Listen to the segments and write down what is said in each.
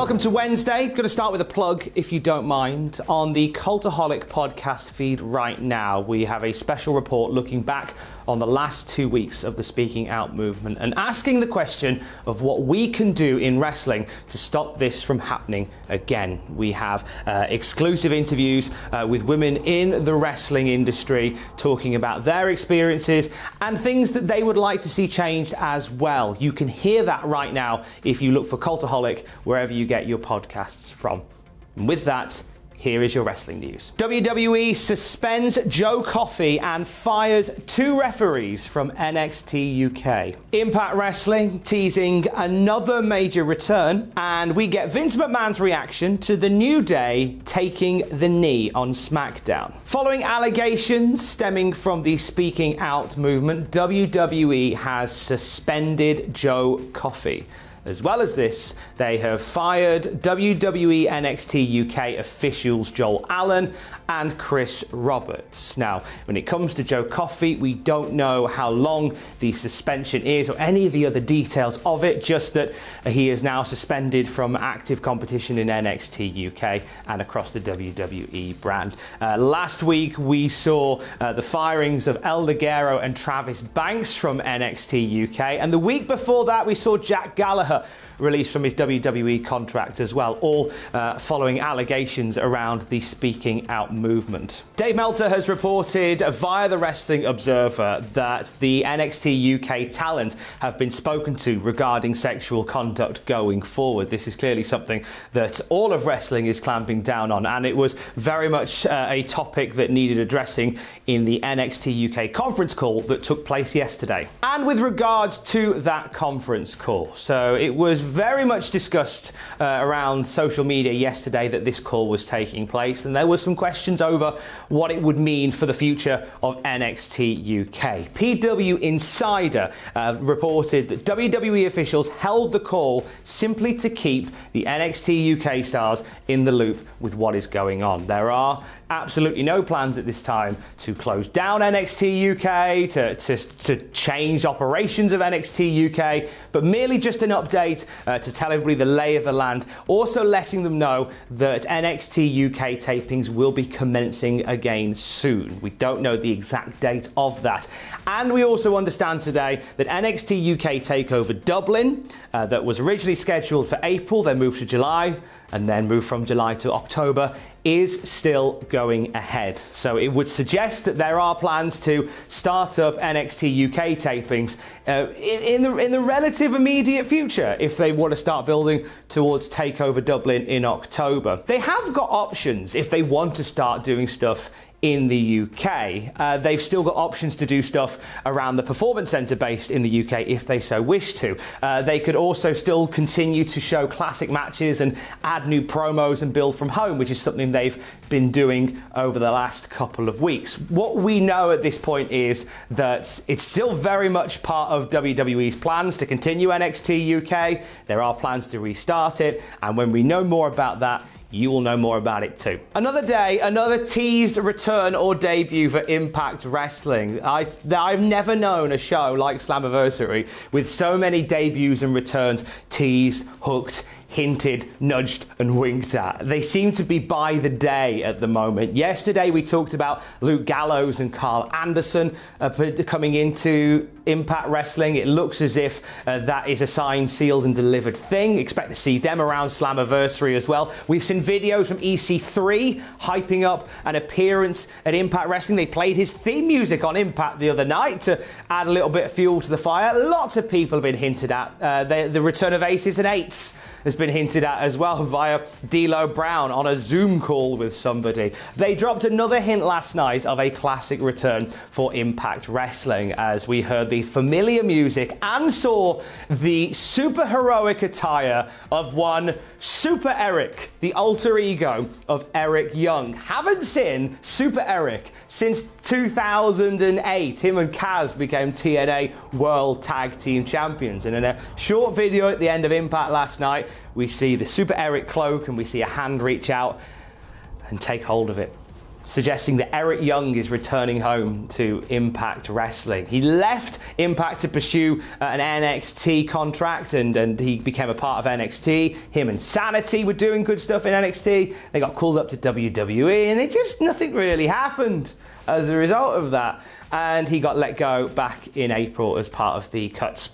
Welcome to Wednesday. Going to start with a plug, if you don't mind. On the Cultaholic podcast feed right now, we have a special report looking back on the last 2 weeks of the Speaking Out movement and asking the question of what we can do in wrestling to stop this from happening again. We have exclusive interviews with women in the wrestling industry talking about their experiences and things that they would like to see changed as well. You can hear that right now if you look for Cultaholic wherever you get your podcasts from. And with that, here is your wrestling news. WWE suspends Joe Coffey and fires 2 referees from NXT UK. Impact Wrestling teasing another major return, and we get Vince McMahon's reaction to the New Day taking the knee on SmackDown. Following allegations stemming from the Speaking Out movement, WWE has suspended Joe Coffey. As well as this, they have fired WWE NXT UK officials Joel Allen and Chris Roberts. Now, when it comes to Joe Coffey, we don't know how long the suspension is or any of the other details of it, just that he is now suspended from active competition in NXT UK and across the WWE brand. Last week, we saw the firings of El Ligero and Travis Banks from NXT UK, and the week before that, we saw Jack Gallagher released from his WWE contract as well, all following allegations around the Speaking Out movement. Dave Meltzer has reported via the Wrestling Observer that the NXT UK talent have been spoken to regarding sexual conduct going forward. This is clearly something that all of wrestling is clamping down on, and it was very much a topic that needed addressing in the NXT UK conference call that took place yesterday. And with regards to that conference call, so it was very much discussed around social media yesterday that this call was taking place, and there were some questions over what it would mean for the future of NXT UK. PW Insider reported that WWE officials held the call simply to keep the NXT UK stars in the loop with what is going on. There are absolutely no plans at this time to close down NXT UK, to change operations of NXT UK, but merely just an update to tell everybody the lay of the land, also letting them know that NXT UK tapings will be commencing again soon. We don't know the exact date of that. And we also understand today that NXT UK Takeover Dublin, that was originally scheduled for April, then moved to July, and then moved from July to October, is still going ahead. So it would suggest that there are plans to start up NXT UK tapings in the relative immediate future if they want to start building towards Takeover Dublin in October. They have got options if they want to start doing stuff in the UK. They've still got options to do stuff around the Performance Centre based in the UK if they so wish to. They could also still continue to show classic matches and add new promos and build from home, which is something they've been doing over the last couple of weeks. What we know at this point is that it's still very much part of WWE's plans to continue NXT UK. There are plans to restart it, and when we know more about that, you will know more about it too. Another day, another teased return or debut for Impact Wrestling. I've never known a show like Slammiversary with so many debuts and returns teased, hooked, hinted, nudged and winked at. They seem to be by the day at the moment. Yesterday we talked about Luke Gallows and Carl Anderson coming into Impact Wrestling. It looks as if that is a signed, sealed and delivered thing. Expect to see them around Slammiversary as well. We've seen videos from EC3 hyping up an appearance at Impact Wrestling. They played his theme music on Impact the other night to add a little bit of fuel to the fire. Lots of people have been hinted at. The return of Aces and Eights has been hinted at as well via D'Lo Brown on a Zoom call with somebody. They dropped another hint last night of a classic return for Impact Wrestling as we heard the familiar music and saw the super heroic attire of one Super Eric, the alter ego of Eric Young. Haven't seen Super Eric since 2008. Him and Kaz became TNA World Tag Team Champions. And in a short video at the end of Impact last night, we see the Super Eric cloak and we see a hand reach out and take hold of it. suggesting that Eric Young is returning home to Impact Wrestling. He left Impact to pursue an NXT contract, and he became a part of NXT. Him and Sanity were doing good stuff in NXT. They got called up to WWE, and nothing really happened as a result of that. And he got let go back in April as part of the cuts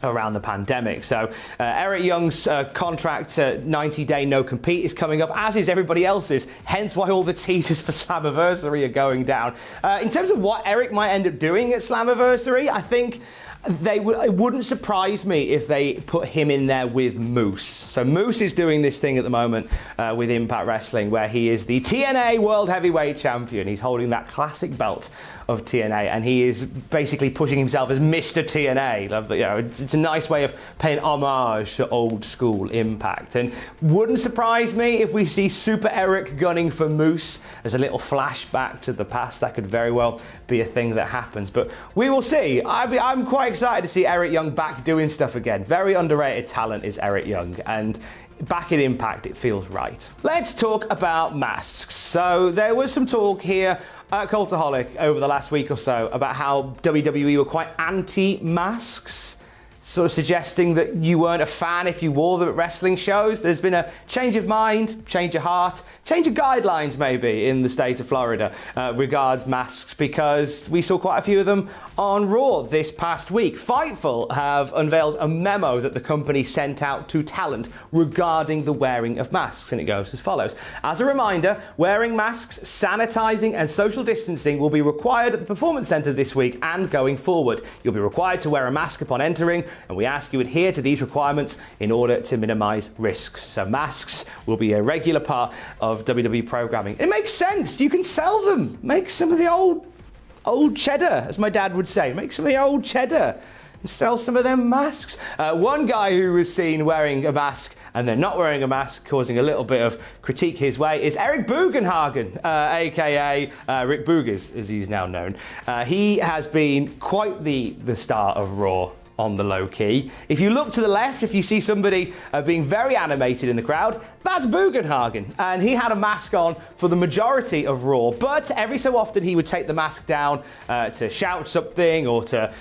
around the pandemic. So Eric Young's contract, 90-day no-compete, is coming up, as is everybody else's, hence why all the teasers for Slammiversary are going down. In terms of what Eric might end up doing at Slammiversary, I think it wouldn't surprise me if they put him in there with Moose. So Moose is doing this thing at the moment with Impact Wrestling, where he is the TNA World Heavyweight Champion. He's holding that classic belt of TNA, and he is basically pushing himself as Mr. TNA. It's a nice way of paying homage to old school Impact. And wouldn't surprise me if we see Super Eric gunning for Moose as a little flashback to the past. That could very well be a thing that happens, but we will see. I'm quite excited to see Eric Young back doing stuff again. Very underrated talent is Eric Young, and back in Impact, it feels right. Let's talk about masks. So there was some talk here at Cultaholic over the last week or so about how WWE were quite anti-masks, sort of suggesting that you weren't a fan if you wore them at wrestling shows. There's been a change of mind, change of heart, change of guidelines maybe in the state of Florida regarding masks, because we saw quite a few of them on Raw this past week. Fightful have unveiled a memo that the company sent out to talent regarding the wearing of masks, and it goes as follows. As a reminder, wearing masks, sanitizing and social distancing will be required at the Performance Center this week and going forward. You'll be required to wear a mask upon entering, and we ask you adhere to these requirements in order to minimize risks. So masks will be a regular part of WWE programming. It makes sense. You can sell them. Make some of the old cheddar, as my dad would say. Make some of the old cheddar and sell some of them masks. One guy who was seen wearing a mask and then not wearing a mask, causing a little bit of critique his way, is Eric Bugenhagen, aka Rick Boogers, as he's now known. He has been quite the star of Raw on the low key. If you look to the left, if you see somebody being very animated in the crowd, that's Bugenhagen. And he had a mask on for the majority of Raw, but every so often he would take the mask down to shout something or to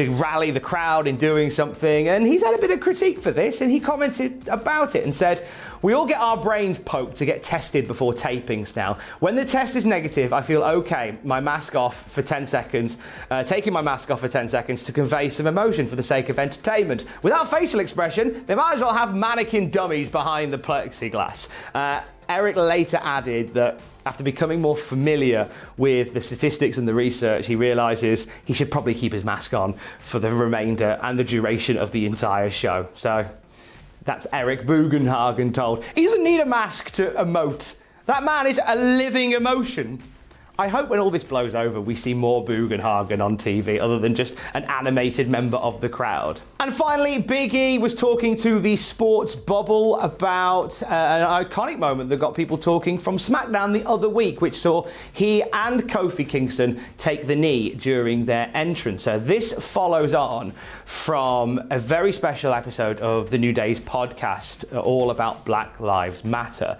rally the crowd in doing something. And he's had a bit of critique for this, and he commented about it and said, "We all get our brains poked to get tested before tapings now. When the test is negative, I feel okay, my mask off for 10 seconds, taking my mask off for 10 seconds to convey some emotion for the sake of entertainment. Without facial expression, they might as well have mannequin dummies behind the plexiglass." Eric later added that after becoming more familiar with the statistics and the research, he realizes he should probably keep his mask on for the remainder and the duration of the entire show. So that's Eric Bugenhagen told. He doesn't need a mask to emote. That man is a living emotion. I hope when all this blows over, we see more Bugenhagen on TV other than just an animated member of the crowd. And finally, Big E was talking to the sports bubble about an iconic moment that got people talking from SmackDown the other week, which saw he and Kofi Kingston take the knee during their entrance. So this follows on from a very special episode of the New Day's podcast, all about Black Lives Matter.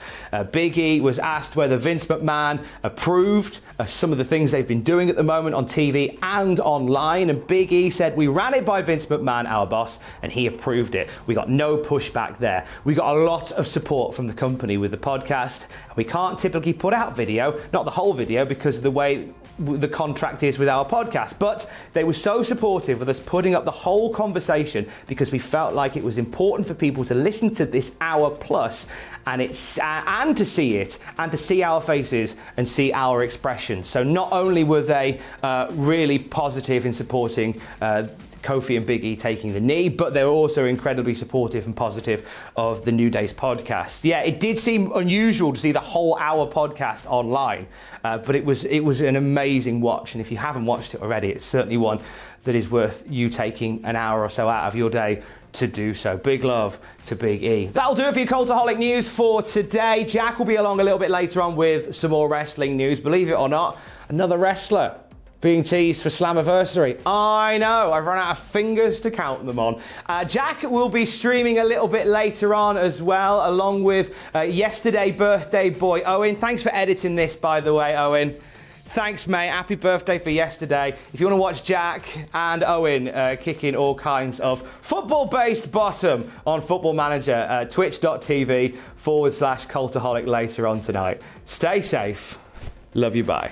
Big E was asked whether Vince McMahon approved some of the things they've been doing at the moment on TV and online, and Big E said, "We ran it by Vince McMahon, our boss, and he approved it. We got no pushback there. We got a lot of support from the company with the podcast. We can't typically put out video, not the whole video, because of the way the contract is with our podcast, but they were so supportive of us putting up the whole conversation because we felt like it was important for people to listen to this hour plus and to see it and to see our faces and see our expressions." So not only were they really positive in supporting Kofi and Big E taking the knee, but they were also incredibly supportive and positive of the New Day's podcast. Yeah, it did seem unusual to see the whole hour podcast online, but it was an amazing watch. And if you haven't watched it already, it's certainly one that is worth you taking an hour or so out of your day to do so. Big love to Big E. That'll do it for your Cultaholic news for today. Jack will be along a little bit later on with some more wrestling news. Believe it or not, another wrestler being teased for Slammiversary. I know, I've run out of fingers to count them on. Jack will be streaming a little bit later on as well, along with yesterday birthday boy Owen. Thanks for editing this, by the way, Owen. Thanks, mate. Happy birthday for yesterday. If you want to watch Jack and Owen kicking all kinds of football-based bottom on Football Manager, twitch.tv/Cultaholic later on tonight. Stay safe. Love you, bye.